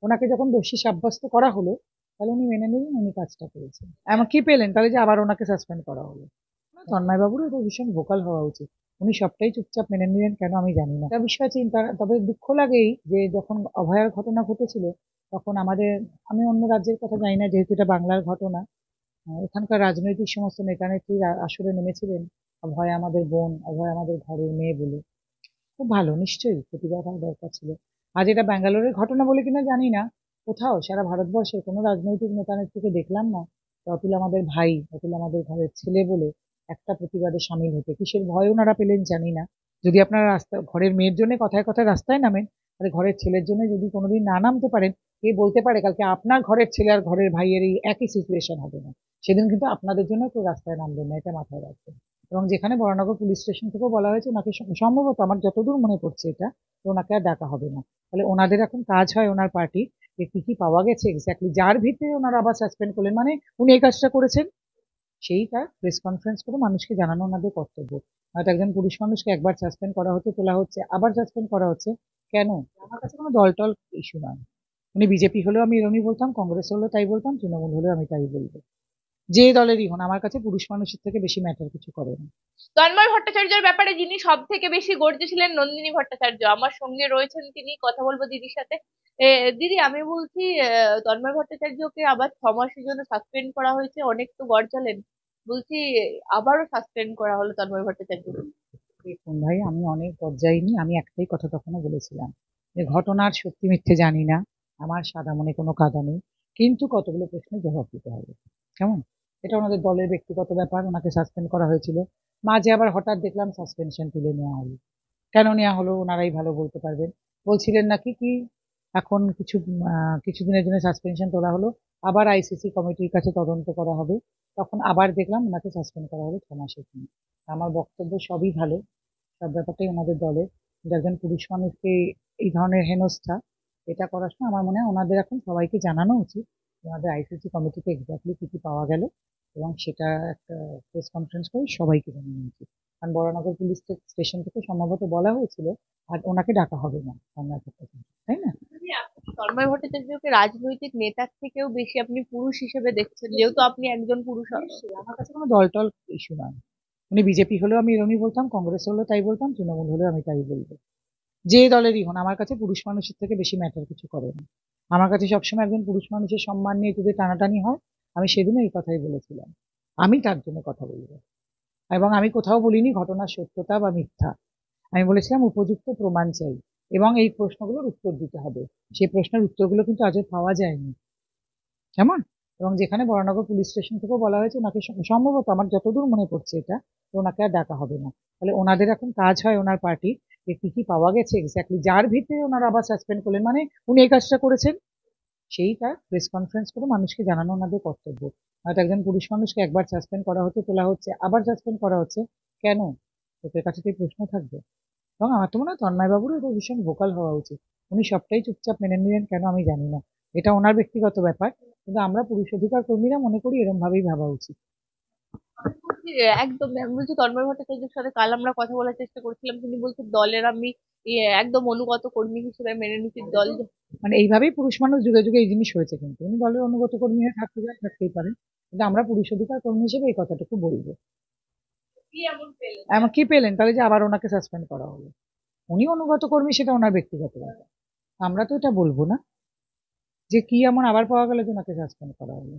ওনাকে যখন দোষী সাব্যস্ত করা হলো, তাহলে উনি মেনে নিলেন উনি কাজটা করেছেন। এমন কি পেলেন তাহলে যে আবার ওনাকে সাসপেন্ড করা হলো? তন্ময় বাবুরও এটা ভীষণ ভোকাল হওয়া উচিত। উনি সবটাই চুপচাপ মেনে নিলেন কেন আমি জানি না। একটা বিষয় চিন্তা, তবে দুঃখ লাগেই যে যখন অভয়ার ঘটনা ঘটেছিল তখন আমাদের, আমি অন্য রাজ্যের কথা জানি না যেহেতু এটা বাংলার ঘটনা, এখানকার রাজনৈতিক সমস্ত নেতা নেত্রী আসরে নেমেছিলেন অভয় আমাদের বোন, অভয় আমাদের ঘরের মেয়ে বলে। খুব ভালো, নিশ্চয়ই প্রতিবাদ হওয়া দরকার ছিল। আজ এটা ব্যাঙ্গালোরের ঘটনা বলে কিনা জানি না, কোথাও সারা ভারতবর্ষের কোনো রাজনৈতিক নেতা নেত্রীকে দেখলাম না যে অতুল আমাদের ভাই, অতুল আমাদের ঘরের ছেলে বলে একটা প্রতিবাদে সামিল হতে। কিসের ভয় ওনারা পেলেন জানি না। যদি আপনারা রাস্তা ঘরের মেয়ের জন্য কথায় কথায় রাস্তায় নামেন, তাহলে ঘরের ছেলের জন্য যদি কোনোদিন না নামতে পারেন, কে বলতে পারে কালকে আপনার ঘরের ছেলে আর ঘরের ভাইয়ের এই একই সিচুয়েশন হবে না। সেদিন কিন্তু আপনাদের জন্য কেউ রাস্তায় নামবেন না, এটা মাথায় রাখবেন। এবং যেখানে বরানগর পুলিশ স্টেশন থেকেও বলা হয়েছে ওনাকে সম্ভবত, আমার যতদূর মনে পড়ছে এটা, তো ওনাকে আর ডাকা হবে না। তাহলে ওনাদের এখন কাজ হয় ওনার পার্টি যে কি কি পাওয়া গেছে এক্স্যাক্টলি, যার ভিত্তিতে ওনারা আবার সাসপেন্ড করলেন, মানে উনি এই কাজটা করেছেন সেইটা প্রেস কনফারেন্স করে মানুষকে জানানো ওনাদের কর্তব্য। হয়তো একজন পুরুষ মানুষকে একবার সাসপেন্ড করা হচ্ছে, তোলা হচ্ছে, আবার সাসপেন্ড করা হচ্ছে, কেন? আমার কাছে কোনো দল টল ইস্যু নয়। উনি বিজেপি হলেও আমি এরমই বলতাম, কংগ্রেস হলেও তাই বলতাম, তৃণমূল হলেও আমি তাই বলবো। যে দলেরই হন, আমার কাছে পুরুষ মানুষের থেকে বেশি ম্যাটার কিছু করে না। তন্ময় ভট্টাচার্যের ব্যাপারে যিনি সব থেকে বেশি গর্জেছিলেন নন্দিনী ভট্টাচার্য, আমার সঙ্গে রয়েছেন তিনি, কথা বলবো দিদির সাথে। দিদি, আমি বলছি, তন্ময় ভট্টাচার্যকে আবার 6 মাসের জন্য সাসপেন্ড করা হয়েছে, অনেক তো গর্জালেন। বলছি, আবারও সাসপেন্ড করা হলো তন্ময় ভট্টাচার্য। দেখুন ভাই, আমি অনেক পর্যায়নি, আমি একটাই কথা তখনও বলেছিলাম যে ঘটনার সত্যি মিথ্যে জানি না, আমার সাদা মনে কোনো কাদা নেই, কিন্তু কতগুলো প্রশ্নের জবাব দিতে হবে। কেমন? এটা ওনাদের দলের ব্যক্তিগত ব্যাপার, ওনাকে সাসপেন্ড করা হয়েছিল, মাঝে আবার হঠাৎ দেখলাম সাসপেনশন তুলে নেওয়া হলো। কেন নেওয়া হলো ওনারাই ভালো বলতে পারবেন। বলছিলেন নাকি কি এখন কিছুদিনের জন্য সাসপেনশন তোলা হলো, আবার আইসিসি কমিটির কাছে তদন্ত করা হবে, তখন আবার দেখলাম ওনাকে সাসপেন্ড করা হলো 6 মাসের জন্য। আমার বক্তব্য সবই ভালো, সব ব্যাপারটাই ওনাদের দলের, কিন্তু একজন পুরুষ মানুষকে এই ধরনের হেনস্থা এটা করার সময় আমার মনে হয় ওনাদের এখন সবাইকে জানানো উচিত ওনাদের আইসিসি কমিটিতে এক্স্যাক্টলি কি কি পাওয়া গেল, এবং সেটা একটা প্রেস কনফারেন্স করে সবাইকে জানানো উচিত। কারণ বরানগর পুলিশ স্টেশন থেকে সম্ভবত বলা হয়েছিল আর ওনাকে ডাকা হবে না কর্নার থেকে, তাই না? তন্ময় ভট্টাচার্যকে রাজনৈতিক নেতার থেকেও বেশি আপনি পুরুষ হিসেবে দেখছেন, যেহেতু আপনি একজন পুরুষ। অবশ্যই আমার কাছে কোনো দল টল ইস্যু নয়। উনি বিজেপি হলেও আমি এরমই বলতাম, কংগ্রেস হলেও তাই বলতাম, তৃণমূল হলেও আমি তাই বলবো। যে দলেরই হন, আমার কাছে পুরুষ মানুষের থেকে বেশি ম্যাটার কিছু করে না। আমার কাছে সবসময় একজন পুরুষ মানুষের সম্মান নিয়ে যদি টানাটানি হয়, আমি সেদিনও এই কথাই বলেছিলাম, আমি তার জন্য কথা বলবো। এবং আমি কোথাও বলিনি ঘটনার সত্যতা বা মিথ্যা, আমি বলেছিলাম উপযুক্ত প্রমাণ চাই এবং এই প্রশ্নগুলোর উত্তর দিতে হবে। সেই প্রশ্নের উত্তরগুলো কিন্তু আজও পাওয়া যায়নি। কেমন? এবং যেখানে বরানগর পুলিশ স্টেশন থেকেও বলা হয়েছে ওনাকে সম্ভবত, আমার যতদূর মনে পড়ছে এটা, তো ওনাকে আর ডাকা হবে না। তাহলে ওনাদের এখন কাজ হয় ওনার পার্টি যে কি কি পাওয়া গেছে এক্স্যাক্টলি, যার ভিত্তিতে ওনারা আবার সাসপেন্ড করলেন, মানে উনি এই কাজটা করেছেন সেইটা প্রেস কনফারেন্স করে মানুষকে জানানো ওনাদের কর্তব্য। হয়তো একজন পুরুষ মানুষকে একবার সাসপেন্ড করা হচ্ছে, তোলা হচ্ছে, আবার সাসপেন্ড করা হচ্ছে, কেন? লোকের কাছে তো এই প্রশ্ন থাকবে। এবং আমার তো মনে হয় তন্ময় বাবুরও এটা ভীষণ ভোকাল হওয়া উচিত। উনি সবটাই চুপচাপ মেনে নিলেন কেন আমি জানি না। এটা ওনার ব্যক্তিগত ব্যাপার, কিন্তু আমরা পুরুষ অধিকার কর্মীরা মনে করি এরম ভাবেই ভাবা উচিত। একদম, আমি বলছি তন্ময় ভট্টাচার্যের সাথে কাল আমরা কথা বলার চেষ্টা করছিলাম, তিনি বলছে দলের আমি একদম অনুগত কর্মী হিসেবে মেনে নিচ্ছি দল। মানে এইভাবেই পুরুষ মানুষ যুগে যুগে এই জিনিস হয়েছে, কিন্তু উনি দলের অনুগত কর্মী হয়ে থাকতে চান, থাকতেই পারেন, কিন্তু আমরা পুরুষ অধিকার কর্মী হিসেবে এই কথাটুকু বলবো। কি এমন পেলেন? এমন কি পেলেন তাহলে যে আবার ওনাকে সাসপেন্ড করা হলো? উনি অনুগত কর্মী, সেটা ওনার ব্যক্তিগত ব্যাপার, আমরা তো এটা বলবো না যে কি এমন আবার পাওয়া গেল যে ওনাকে সাসপেন্ড করা হলো।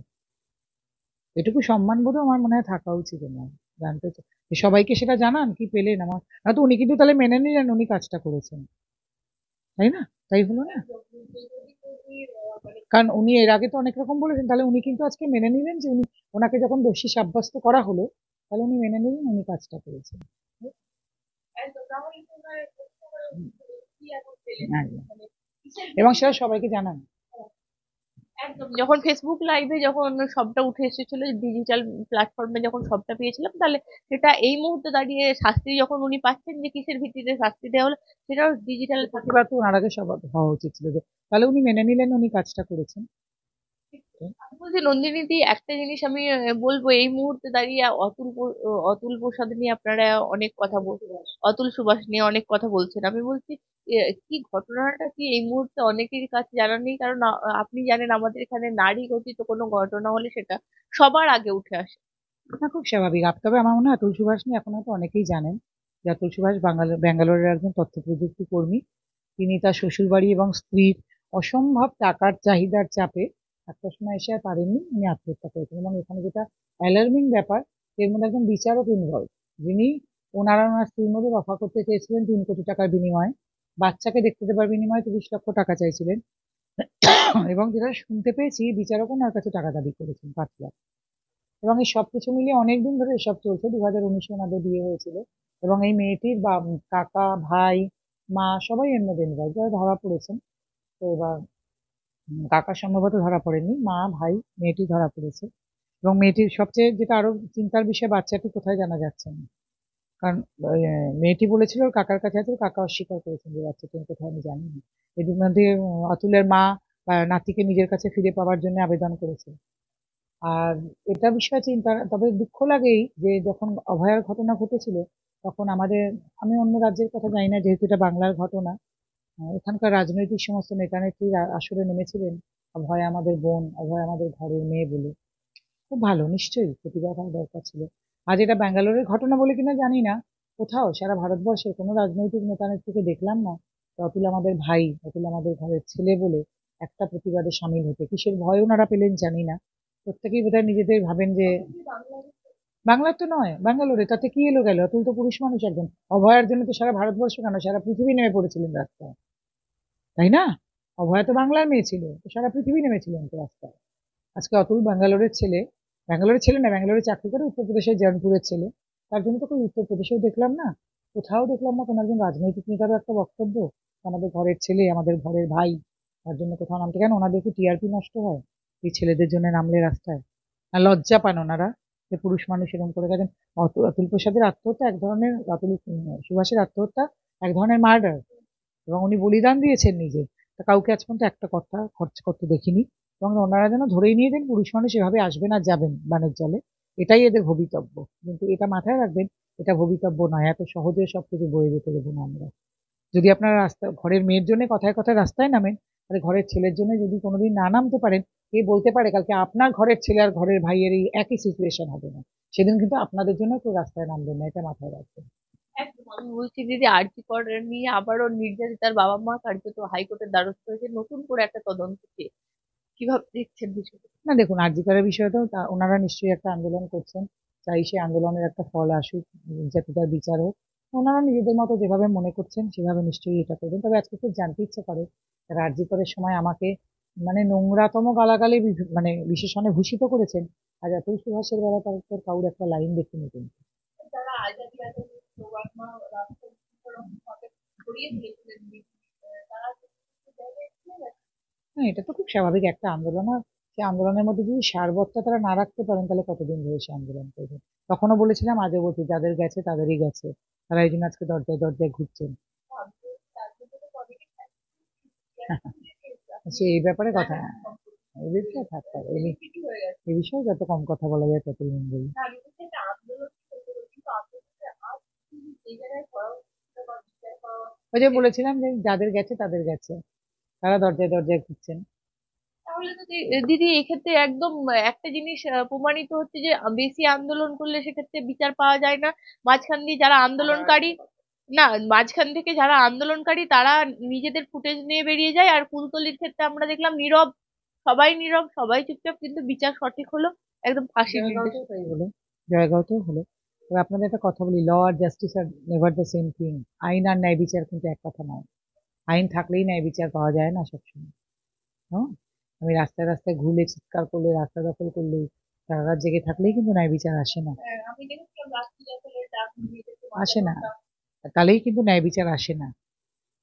এটুকু সম্মানবোধও আমার মনে হয় থাকা উচিত ওনার, জানতে যে সবাইকে সেটা জানান কি পেলেন। আমার তো উনি কিন্তু তাহলে মেনে নিলেন উনি কাজটা করেছেন, তাই না? তাই হলো না? কারণ উনি এর আগে তো অনেক রকম বলেছেন, তাহলে উনি কিন্তু আজকে মেনে নিলেন যে উনি, ওনাকে যখন দোষী সাব্যস্ত করা হলো, তাহলে উনি মেনে নিলেন উনি কাজটা করেছেন। একদম। এবং সেটা সবাইকে জানান। একদম, যখন ফেসবুক লাইভে যখন সবটা উঠে এসেছিল, ডিজিটাল প্ল্যাটফর্মে যখন সবটা পেয়েছিলাম, তাহলে সেটা এই মুহূর্তে দাঁড়িয়ে শাস্তি যখন উনি পাচ্ছেন, যে কিসের ভিত্তিতে শাস্তি দেওয়া হলো, সেটাও ডিজিটাল। প্রতিবার তো ওনার আগে সবার হওয়া উচিত ছিল যে তাহলে উনি মেনে নিলেন উনি কাজটা করেছেন। আমি বলছি নন্দিনীদি, একটা জিনিস আমি বলবো, এই মুহূর্তে দাঁড়িয়ে অতুল প্রসাদ নিয়ে আপনারা অনেক কথা অতুল সুভাষ নিয়ে অনেক কথা বলছেন। আমি বলছি কি ঘটনাটা কি এই মুহূর্তে অনেকের কাছে জানা নেই, কারণ আপনি জানেন আমাদের এখানে নারী ঘটিত কোনো ঘটনা হলে সেটা সবার আগে উঠে আসে। না, খুব স্বাভাবিক। তবে আমার মনে হয় অতুল সুভাষ নিয়ে এখন হয়তো অনেকেই জানেন যে অতুল সুভাষ ব্যাঙ্গালোরের একজন তথ্য প্রযুক্তি কর্মী। তিনি তার শ্বশুরবাড়ি এবং স্ত্রীর অসম্ভব টাকার চাহিদার চাপে একটা সময় এসে আর পারেননি, উনি আত্মহত্যা করেছেন। এবং এখানে যেটা অ্যালার্মিং ব্যাপার, এর মধ্যে একজন বিচারক ইনভলভ, যিনি ওনার স্ত্রীর মধ্যে রফা করতে চেয়েছিলেন 3 কোটি টাকার বিনিময়ে, বাচ্চাকে দেখতে দেবার বিনিময়ে 30 লক্ষ টাকা চাইছিলেন। এবং যেটা শুনতে পেয়েছি, বিচারক ওনার কাছে টাকা দাবি করেছেন 5 লাখ। এবং এই সবকিছু মিলিয়ে অনেকদিন ধরে এসব চলছে। 2019-এ ওনাদের বিয়ে হয়েছিল। এবং এই মেয়েটির কাকা, ভাই, মা সবাই এর মধ্যে ইনভলভ, যারা ধরা পড়েছেন। তো এবার কাকা সম্ভবত ধরা পড়েনি, মা, ভাই, মেয়েটি ধরা পড়েছে। এবং মেয়েটির সবচেয়ে যেটা আরো চিন্তার বিষয়, বাচ্চাটি কোথায় জানা যাচ্ছে না। কারণ মেয়েটি বলেছিল ওর কাকার কাছে আছে, ওর কাকা অস্বীকার করেছেন যে বাচ্চাটি কোথায় আমি জানি না। এদের মধ্যে অতুলের মা নাতিকে নিজের কাছে ফিরে পাওয়ার জন্য আবেদন করেছে। আর এটা বিষয়ে চিন্তা, তবে দুঃখ লাগেই যে যখন অভয়ার ঘটনা ঘটেছিল তখন আমি অন্য রাজ্যের কথা জানি না, যেহেতু এটা বাংলার ঘটনা, এখানকার রাজনৈতিক সমস্ত নেতা নেত্রী আসরে নেমেছিলেন অভয় আমাদের বোন, অভয় আমাদের ঘরের মেয়ে বলে। খুব ভালো, নিশ্চয়ই প্রতিবাদ হওয়া দরকার ছিল। আজ এটা ব্যাঙ্গালোরের ঘটনা বলে কিনা জানি না, কোথাও সারা ভারতবর্ষের কোনো রাজনৈতিক নেতা নেত্রীকে দেখলাম না যে অতুল আমাদের ভাই, অতুল আমাদের ঘরের ছেলে বলে একটা প্রতিবাদে সামিল হতে। কিসের ভয় ওনারা পেলেন জানি না। প্রত্যেকেই বোধহয় নিজেদের ভাবেন যে বাংলার তো নয়, ব্যাঙ্গালোরে, তাতে কি এলো গেল, অতুল তো পুরুষ মানুষ একজন। অভয়ার জন্য তো সারা ভারতবর্ষ কেন, সারা পৃথিবী নেমে পড়েছিলেন রাস্তায়, তাই না? অভয়া তো বাংলার মেয়ে ছিল, তো সারা পৃথিবী নেমেছিলেন তো রাস্তায়। আজকে অতুল ব্যাঙ্গালোরের ছেলে না, ব্যাঙ্গালোরে চাকরি করে উত্তরপ্রদেশের জনপুরের ছেলে। তার জন্য তো কোনো উত্তরপ্রদেশেও দেখলাম না, কোথাও দেখলাম না কোনো একজন রাজনৈতিক নেতারও একটা বক্তব্য আমাদের ঘরের ছেলে, আমাদের ঘরের ভাই, তার জন্য কোথাও নামতে। কেন ওনাদের কি টিআরপি নষ্ট হয় এই ছেলেদের জন্য নামলে রাস্তায়? আর লজ্জা পান ওনারা যে পুরুষ মানুষ এরকম করে গেছেন? অতুল প্রসাদের আত্মহত্যা এক ধরনের, সুভাষের আত্মহত্যা এক ধরনের মার্ডার। এবং উনি বলিদান দিয়েছেন নিজে। তা কাউকে আজ পর্যন্ত একটা কথা খরচ করতে দেখিনি। এবং ওনারা যেন ধরেই নিয়ে যান পুরুষ মানুষ এভাবে আসবেন আর যাবেন বানের জলে, এটাই এদের ভবিতব্য। কিন্তু এটা মাথায় রাখবেন, এটা ভবিতব্য নয়, এত সহজে সবকিছু বয়ে যেতে দেবো না আমরা। যদি আপনারা ঘরের মেয়ের জন্য কথায় কথায় রাস্তায় নামেন, তাহলে ঘরের ছেলের জন্য যদি কোনোদিন না নামতে পারেন, কে বলতে পারে কালকে আপনার ঘরের ছেলে আর ঘরের ভাইয়ের এই একই সিচুয়েশন হবে না। সেদিন কিন্তু আপনাদের জন্য কেউ রাস্তায় নামবেন না, এটা মাথায় রাখবেন। একদম, আমি বলছি দিদি, আরজি কর নিয়ে আবারও নির্যাতিতার বাবা মা কার্যত হাইকোর্টের দ্বারস্থ হয়েছে নতুন করে একটা তদন্ত চেয়ে। কিভাবে দেখছেন বিষয়টা? না, দেখুন, আর জি করের বিষয়টাও ওনারা নিশ্চয়ই একটা আন্দোলন করছেন, চাই সেই আন্দোলনের একটা ফল আসুক, নির্যাতিতার বিচার হোক। ওনারা নিজেদের মতো যেভাবে মনে করছেন সেভাবে নিশ্চয়ই এটা করবেন। তবে আজকে খুব জানতে ইচ্ছে করে, আর জি করের সময় আমাকে মানে নোংরাতম গালাগালি মানে বিশেষণে ভূষিত করেছেন, আজ অতুল সুভাষের বেলা তার উপর কাউর একটা লাইন দেখিনি কিন্তু। যারা আজাদি আন্দোলন স্লোগান বা রাষ্ট্রভাবে ছড়িয়ে দিয়েছিলেন, তারা কিন্তু জায়গায় ছিলেন। হ্যাঁ, এটা তো খুব স্বাভাবিক একটা আন্দোলন। আর সেই আন্দোলনের মধ্যে যদি সারবত্তা তারা না রাখতে পারেন, তাহলে কতদিন ধরে সে আন্দোলন করবেন? তখনও বলেছিলাম, আজও বলছি, যাদের গেছে তাদেরই গেছে। তারা এই জন্য আজকে দরজায় দরজায় ঘুরছেন। সে এই ব্যাপারে কথা, এই বিষয়ে থাকতে হবে। এই বিষয়ে যত কম কথা বলা যায় ততই মঙ্গল। ওই যে বলেছিলাম যে যাদের গেছে তাদের গেছে, তারা দরজায় দরজায় ঘুরছেন। তাহলে তো দিদি এক্ষেত্রে একদম একটা জিনিস প্রমাণিত হচ্ছে যে বেশি আন্দোলন করলে সেক্ষেত্রে বিচার পাওয়া যায় না। মাঝখান দিয়ে যারা আন্দোলনকারী, না, মাঝখান থেকে যারা আন্দোলনকারী তারা নিজেদের ফুটেজ নিয়ে বেরিয়ে যায়, আর কুলতলির ক্ষেত্রে আমরা দেখলাম নীরব, সবাই নীরব, সবাই চুপচাপ, কিন্তু বিচার সঠিক হলো, একদম ফাঁসির নির্দেশ। জয়গাঁওতেও তাই হলো, জয়গাঁওতেও হলো। তবে আপনাদের একটা কথা বলি, ল আর justice are never the same thing. আইন আর ন্যায় বিচার কিন্তু এক কথা নয়। আইন থাকলেই ন্যায় বিচার পাওয়া যায় না সবসময়। হ্যাঁ, আমি রাস্তায় রাস্তায় ঘুরলে, চিৎকার করলে, রাস্তা দখল করলে, সারা রাত জেগে থাকলেই কিন্তু ন্যায় বিচার আসে না। আমি দেখেছিলাম রাত্রি দখলে ডাক নিয়ে যেতে আসে না, তাহলেই কিন্তু ন্যায় বিচার আসে না।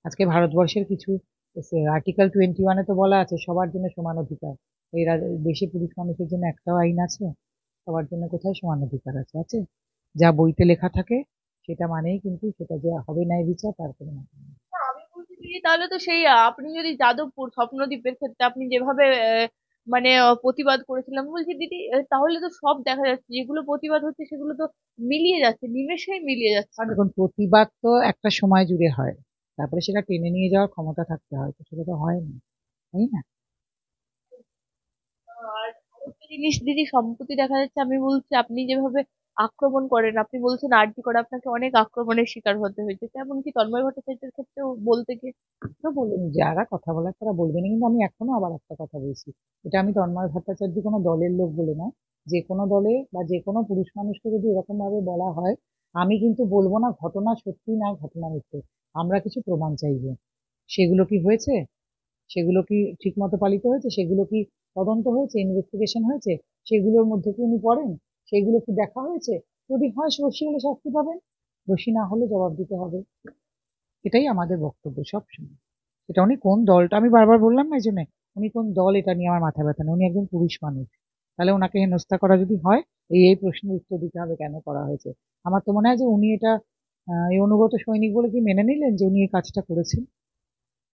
আজকে ভারতবর্ষের কিছু আর্টিকেল 21-এ তো বলা আছে সবার জন্য সমান অধিকার। এই দেশে পুরুষ মানুষের জন্য একটাও আইন আছে? সবার জন্য কোথায় সমান অধিকার আছে? আছে? যা বইতে লেখা থাকে সেটা মানেই কিন্তু সেটা যে হবে ন্যায় বিচার, তার কোনো মানে নেই। আমি বলছি দিদি, তাহলে তো সেই আপনি যদি যাদবপুর স্বপ্নদ্বীপের ক্ষেত্রে আপনি যেভাবে মানে প্রতিবাদ করেছিলাম। বলছি দিদি তাহলে তো সব দেখা যাচ্ছে, যেগুলো প্রতিবাদ হচ্ছে সেগুলো তো মিলিয়ে যাচ্ছে, নিমেষেই মিলিয়ে যাচ্ছে। আর দেখুন, প্রতিবাদ তো একটা সময় জুড়ে হয়, তারপরে সেটা টেনে নিয়ে যাওয়ার ক্ষমতা থাকতে হয়, তো সেটা তো হয় না, তাই না? আর আরেকটা জিনিস দিদি, সম্প্রতি দেখা যাচ্ছে, আমি বলছি আপনি যেভাবে আক্রমণ করেন, আপনি বলছেন আরজি করে আপনাকে অনেক আক্রমণের শিকার হতে হয়েছে, তেমন কি তন্ময় ভট্টাচার্যের ক্ষেত্রেও বলতে গিয়ে তো বলুন। যারা কথা বলার তারা বলবেন, কিন্তু আমি এখনো আবার একটা কথা বলছি, এটা আমি তন্ময় ভট্টাচার্য কোনো দলের লোক বলে না, যে কোনো দলে বা যে কোনো পুরুষ মানুষকে যদি এরকম ভাবে বলা হয়, আমি কিন্তু বলবো না ঘটনা সত্যি না ঘটনা মিথ্যে, আমরা কিছু প্রমাণ চাইবো। সেগুলো কি হয়েছে? সেগুলো কি ঠিক মতো পালিত হয়েছে? সেগুলো কি তদন্ত হয়েছে, ইনভেস্টিগেশন হয়েছে? সেগুলোর মধ্যে কি উনি পড়েন? সেগুলো কি দেখা হয়েছে? যদি হয় দোষী হলে শাস্তি পাবেন, দোষী না হলে জবাব দিতে হবে। এটাই আমাদের বক্তব্য সবসময়। এটা উনি কোন দলটা, আমি বারবার বললাম না এই জন্য, উনি কোন দল এটা নিয়ে আমার মাথা ব্যথা না, উনি একজন পুরুষ মানুষ। তাহলে ওনাকে হেনস্থা করা যদি হয়, এই প্রশ্নের উত্তর দিতে হবে কেন করা হয়েছে। আমার তো মনে হয় যে উনি এটা এই অনুগত সৈনিক বলে কি মেনে নিলেন যে উনি এই কাজটা করেছেন।